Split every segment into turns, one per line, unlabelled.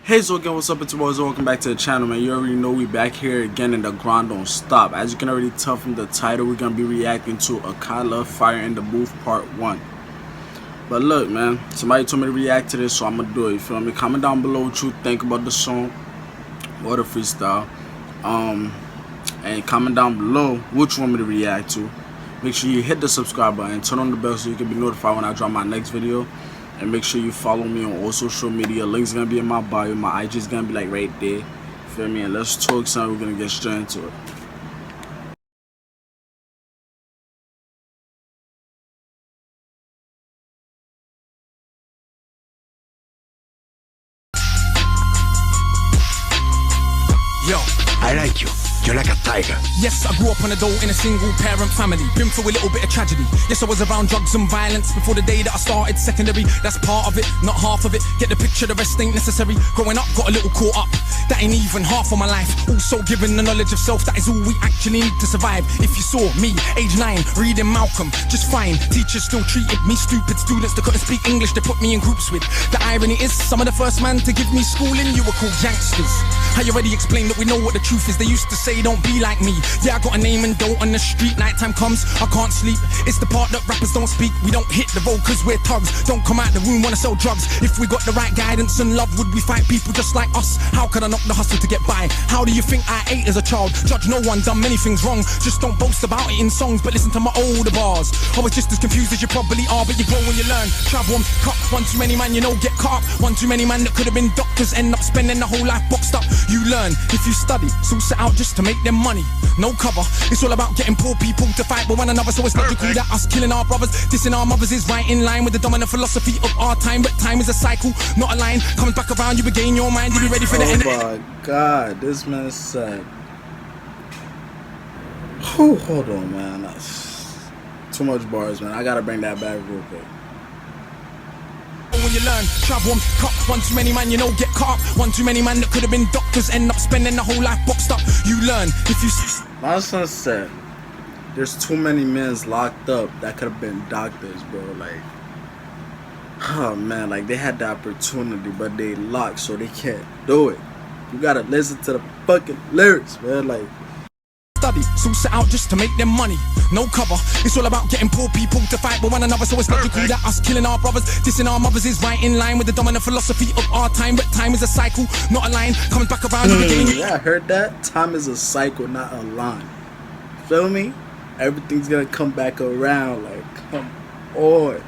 Hey, so again, what's up? It's your boys. Welcome back to the channel, man. You already know we back here again, and the grind don't stop. As you can already tell from the title, we're gonna be reacting to Akala Fire in the Booth Part 1. But look, man, somebody told me to react to this, so I'm gonna do it. You feel me? Comment down below what you think about the song or the freestyle. And comment down below what you want me to react to. Make sure you hit the subscribe button, turn on the bell so you can be notified when I drop my next video. And make sure you follow me on all social media. Links gonna be in my bio. My IG is gonna be like right there. Feel me? And let's talk some. We're gonna get straight into it.
Yo, I like you. You're like a tiger.
Yes, I grew up on a dole in a single parent family. Been through a little bit of tragedy. Yes, I was around drugs and violence before the day that I started secondary. That's part of it, not half of it. Get the picture, the rest ain't necessary. Growing up, got a little caught up. That ain't even half of my life. Also given the knowledge of self, that is all we actually need to survive. If you saw me, age 9, reading Malcolm, just fine. Teachers still treated me stupid. Students that couldn't speak English, they put me in groups with. The irony is, some of the first man to give me schooling, you were called youngsters. I already explained that we know what the truth is. They used to say don't be like me. Yeah, I got a name and dough on the street. Nighttime comes, I can't sleep. It's the part that rappers don't speak. We don't hit the road cause we're thugs. Don't come out the room, wanna sell drugs. If we got the right guidance and love, would we fight people just like us? How could I knock the hustle to get by? How do you think I ate as a child? Judge no one, done many things wrong. Just don't boast about it in songs, but listen to my older bars. I was just as confused as you probably are, but you grow when you learn. Travel and cut, one too many man, you know, get caught up. One too many man that could have been doctors, end up spending the whole life boxed up. You learn if you study, so set out just to make them money. No cover, it's all about getting poor people to fight with one another. So it's logical that us killing our brothers, dissing our mothers is right in line with the dominant philosophy of our time. But time is a cycle, not a line. Comes back around, you regain your mind. You be ready for the end.
Oh my god, this man said. Whew, hold on, man. That's too much bars, man. I gotta bring that back real quick.
When you learn, travel and cut, one too many man, you know, get caught up. One too many man that could have been doctors, end up spending the whole life boxed up. You learn if you.
My son said, there's too many men locked up that could have been doctors, bro. Like, oh man, like they had the opportunity, but they locked, so they can't do it. You gotta listen to the fucking lyrics, man. Like,
study, so set out just to make them money. No cover, it's all about getting poor people to fight with one another. So it's logical that us killing our brothers, dissing our mothers is right in line with the dominant philosophy of our time. But time is a cycle, not a line. Comes back around again.
Yeah, I heard that. Time is a cycle, not a line. Feel me? Everything's gonna come back around. Like, come on.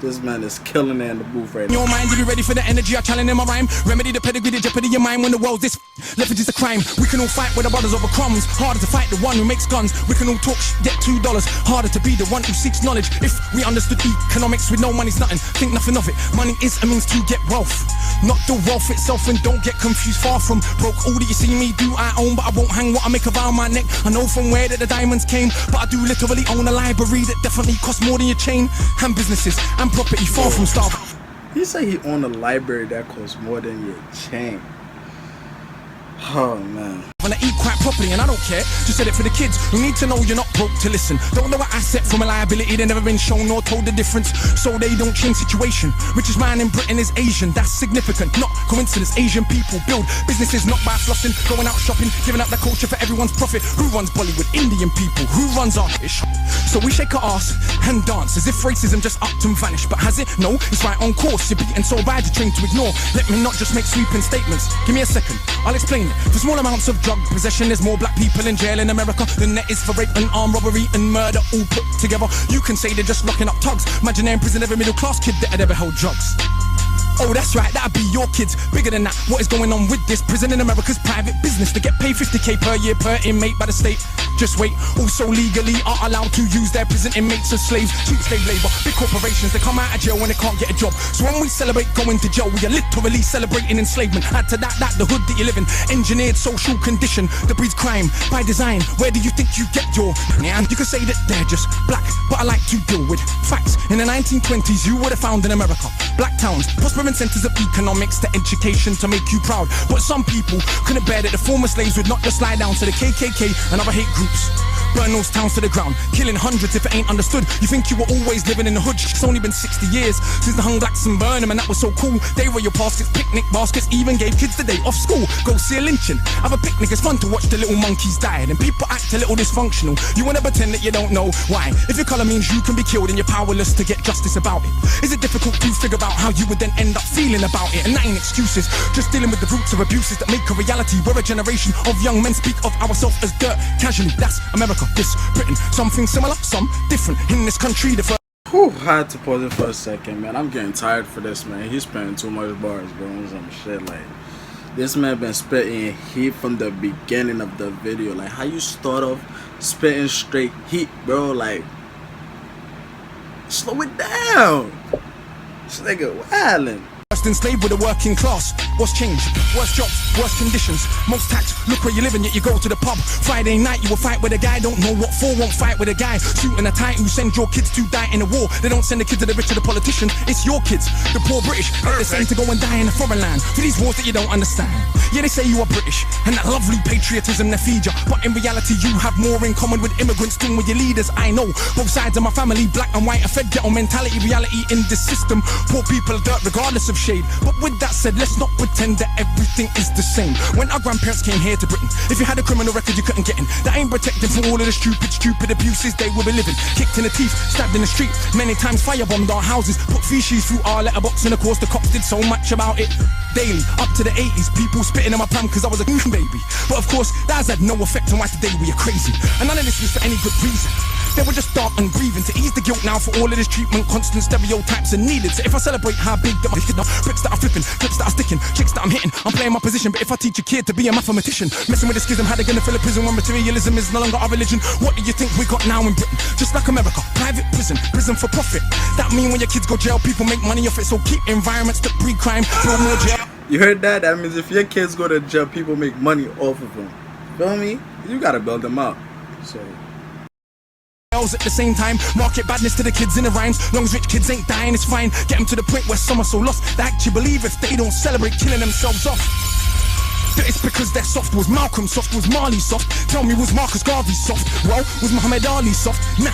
This man is killing it in the booth right now.
Your mind, you be ready for the energy I challenge in my rhyme. Remedy the pedigree, the jeopardy of your mind. When the world's this leverage is a crime. We can all fight with our brothers over crumbs. Harder to fight the one who makes guns. We can all talk get $2. Harder to be the one who seeks knowledge. If we understood economics with no money's nothing, think nothing of it. Money is a means to get wealth, not the wealth itself. And don't get confused, far from broke. All that you see me do I own, but I won't hang what I make around my neck. I know from where that the diamonds came, but I do literally own a library that definitely costs more than your chain. And businesses and property far from starving.
He said he owned a library that costs more than your chain. Oh man.
When I eat quite properly, and I don't care, just said it for the kids who need to know you're not broke to listen. Don't know an asset from a liability, they've never been shown or told the difference, so they don't change situation. Richest man in Britain is Asian, that's significant, not coincidence. Asian people build businesses not by flossing, going out shopping, giving up their culture for everyone's profit. Who runs Bollywood? Indian people. Who runs our ish? So we shake our ass and dance as if racism just upped and vanished. But has it? No, it's right on course. You're beaten so bad you're trained to ignore. Let me not just make sweeping statements. Give me a second, I'll explain it. For small amounts of drug possession, there's more black people in jail in America than there is for rape and armed robbery and murder all put together. You can say they're just locking up thugs. Imagine they're in prison, every middle class kid that had ever held drugs. Oh, that's right, that'd be your kids. Bigger than that, what is going on with this? Prison in America's private business. They get paid 50k per year per inmate by the state. Just wait, also legally are allowed to use their prison inmates as slaves. Cheap slave labor, big corporations, they come out of jail when they can't get a job. So when we celebrate going to jail, we are literally celebrating enslavement. Add to that, the hood that you live in. Engineered social condition that breeds crime by design. Where do you think you get your... And you can say that they're just black, but I like to deal with facts. In the 1920s, you would have found in America black towns, prospering centers of economics to education to make you proud. But some people couldn't bear that the former slaves would not just lie down to the KKK and other hate groups. burn those towns to the ground, killing hundreds if it ain't understood. You think you were always living in the hood? It's only been 60 years since the hung blacks and burn them, and that was so cool. They were your baskets, picnic baskets, even gave kids the day off school. Go see a lynching, have a picnic, it's fun to watch the little monkeys die, and people act a little dysfunctional. You wanna pretend that you don't know why. If your colour means you can be killed and you're powerless to get justice about it, is it difficult to figure out how you would then end up feeling about it? And that ain't excuses, just dealing with the roots of abuses that make a reality. We're a generation of young men speak of ourselves as dirt casually. That's America, this Britain. Something similar, some different. In this country, the first.
Whew, I had to pause it for a second, man. I'm getting tired for this, man. He's spitting too much bars, bro, on some shit. Like, this man been spitting heat from the beginning of the video. Like, how you start off spitting straight heat, bro? Like, slow it down. This nigga wildin'.
First enslaved with the working class. What's changed? Worse jobs, worse conditions, most tax. Look where you're living, yet you go to the pub. Friday night you will fight with a guy, don't know what for. Won't fight with a guy, shooting a tie who send your kids to die in a war. They don't send the kids to the rich or the politician. It's your kids, the poor British, get the same to go and die in a foreign land for these wars that you don't understand. Yeah, they say you are British and that lovely patriotism they feed you, but in reality you have more in common with immigrants than with your leaders. I know both sides of my family, black and white, a fed ghetto mentality, reality in this system. Poor people are dirt regardless of shade. But with that said, let's not pretend that everything is the same. When our grandparents came here to Britain, if you had a criminal record you couldn't get in. That ain't protected from all of the stupid abuses they will be living. Kicked in the teeth, stabbed in the street, many times firebombed our houses, put feces through our letterbox, and of course the cops did so much about it. Daily, up to the 80s, people spitting on my pram cause I was a baby. But of course, that has had no effect on why today we are crazy. And none of this was for any good reason. They were just dark and grieving to ease the guilt now for all of this treatment. Constant stereotypes are needed. So if I celebrate how big that my bricks that I'm flipping, clips that I'm sticking, chicks that I'm hitting, I'm playing my position. But if I teach a kid to be a mathematician, messing with the schism, how they gonna fill a prison when materialism is no longer our religion? What do you think we got now in Britain? Just like America, private prison, prison for profit. That mean when your kids go jail, people make money off it. So keep environments that breed crime, build more jail.
You heard that? That means if your kids go to jail, people make money off of them. Feel me? You gotta build them up. So.
At the same time, market badness to the kids in the rhymes. Long as rich kids ain't dying, it's fine. Get them to the point where some are so lost they actually believe if they don't celebrate killing themselves off. That it's because they're soft. Was Malcolm soft? Was Marley soft? Tell me, was Marcus Garvey soft? Well, was Muhammad Ali soft? Nah,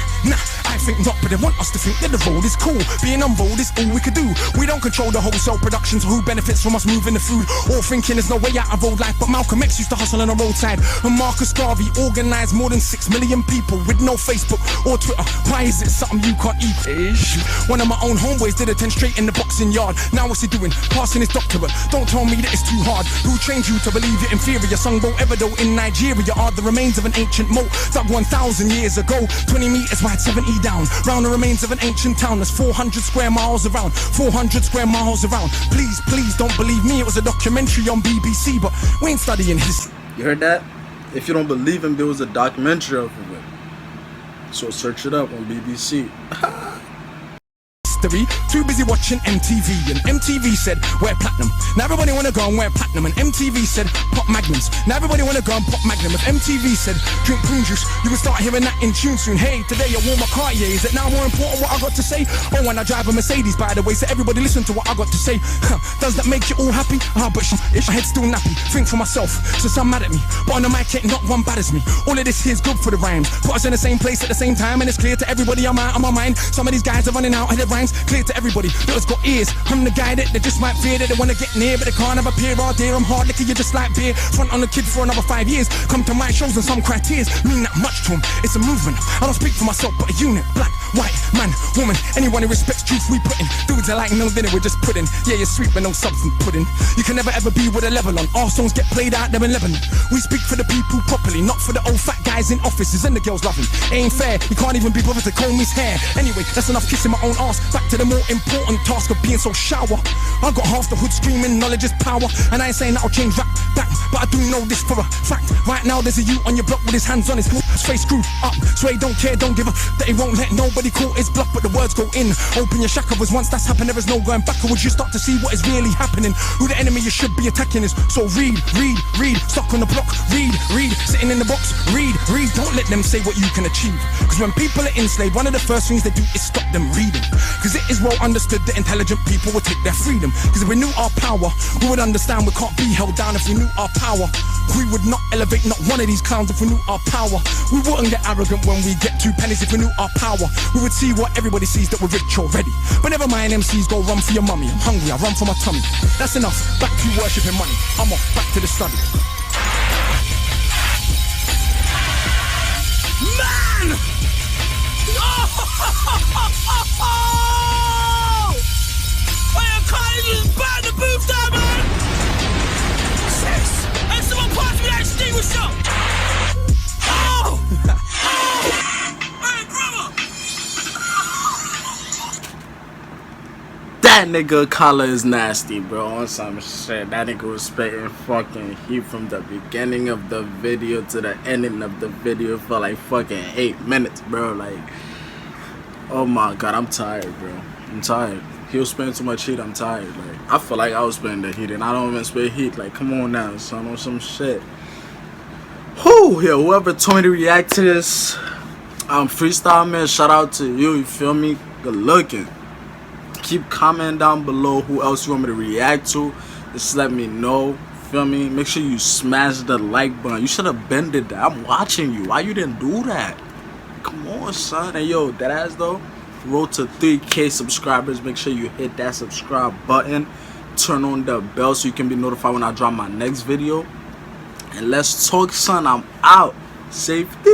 I think not, but they want us to think that the road is cool. Being on road is all we could do. We don't control the wholesale production, so who benefits from us moving the food? Or thinking there's no way out of road life, but Malcolm X used to hustle on the roadside. And Marcus Garvey organized more than 6 million people with no Facebook or Twitter. Why is it something you can't eat? One of my own homeboys did a 10 straight in the boxing yard. Now what's he doing? Passing his doctorate. Don't tell me that it's too hard. Who trained you to believe you're inferior? Songbo Ebedo in Nigeria are the remains of an ancient moat dug 1,000 years ago. 20 meters wide, 70 down. Round the remains of an ancient town that's 400 square miles around. 400 square miles around. Please don't believe me. It was a documentary on BBC, but we ain't studying history.
You heard that? If you don't believe him, there was a documentary of it. So search it up on BBC.
Too busy watching MTV, and MTV said wear platinum. Now everybody wanna go and wear platinum, and MTV said pop magnums. Now everybody wanna go and pop magnum. If MTV said drink prune juice, you will start hearing that in tune soon. Hey, today I wore my Cartier. Is it now more important what I got to say? Oh, and I drive a Mercedes, by the way. So everybody listen to what I got to say. Does that make you all happy? But my head's still nappy. Think for myself, so some mad at me, but on the mic ain't not one bad as me. All of this here's good for the rhymes. Put us in the same place at the same time, and it's clear to everybody I'm out of my mind. Some of these guys are running out of their rhymes. Clear to everybody that has got ears. I'm the guy that they just might fear, that they wanna get near, but they can't have a peer all day. I'm hard liquor, you just like beer. Front on the kid for another 5 years. Come to my shows and some criteria mean that much to them. It's a movement. I don't speak for myself, but a unit. Black, white, man, woman. Anyone who respects truth, we put in. Dudes are like no dinner, we're just pudding. Yeah, you're sweet, but no substance pudding. You can never ever be with a level on. Our songs get played out there in Lebanon. We speak for the people properly, not for the old fat guys in offices and the girls loving. Ain't fair, you can't even be bothered to comb his hair. Anyway, that's enough kissing my own ass. Back to the more important task of being so shower. I got half the hood screaming knowledge is power, and I ain't saying that'll change rap back, but I do know this for a fact. Right now there's a youth on your block with his hands on his face screwed up, so he don't care, don't give a that he won't let nobody call his bluff, but the words go in. Open your shackles, once that's happened there is no going backwards. You start to see what is really happening, who the enemy you should be attacking is. So read, stuck on the block, read, sitting in the box, read, don't let them say what you can achieve, cause when people are enslaved, one of the first things they do is stop them reading. Cause it is well understood that intelligent people will take their freedom. Cause if we knew our power, we would understand we can't be held down. If we knew our power, we would not elevate not one of these clowns. If we knew our power, we wouldn't get arrogant when we get 2 pennies. If we knew our power, we would see what everybody sees, that we're rich already. But never mind, MCs go run for your mummy. I'm hungry, I run for my tummy. That's enough, back to worshipping money. I'm off, back to the study. Man! Oh! Hey, Akala, you just burn the booth down, man! Hey, someone pass me that extinguisher! Oh! Oh! Hey, brother!
That nigga Akala is nasty, bro. On some shit. That nigga was spitting fucking heat from the beginning of the video to the ending of the video for like fucking 8 minutes, bro. Like, oh my god, I'm tired, bro. I'm tired. He was spitting too much heat. I'm tired. Like, I feel like I was spitting the heat, and I don't even spit heat. Like, come on now, son, on some shit. Whew, yeah. Whoever told me to react to this, freestyle man, shout out to you. You feel me? Good looking. Keep commenting down below who else you want me to react to. Just let me know. Feel me? Make sure you smash the like button. You should have been did that. I'm watching you. Why you didn't do that? Come on, son. And yo, that ass though, road to 3K subscribers. Make sure you hit that subscribe button. Turn on the bell so you can be notified when I drop my next video. And let's talk, son. I'm out. Safety.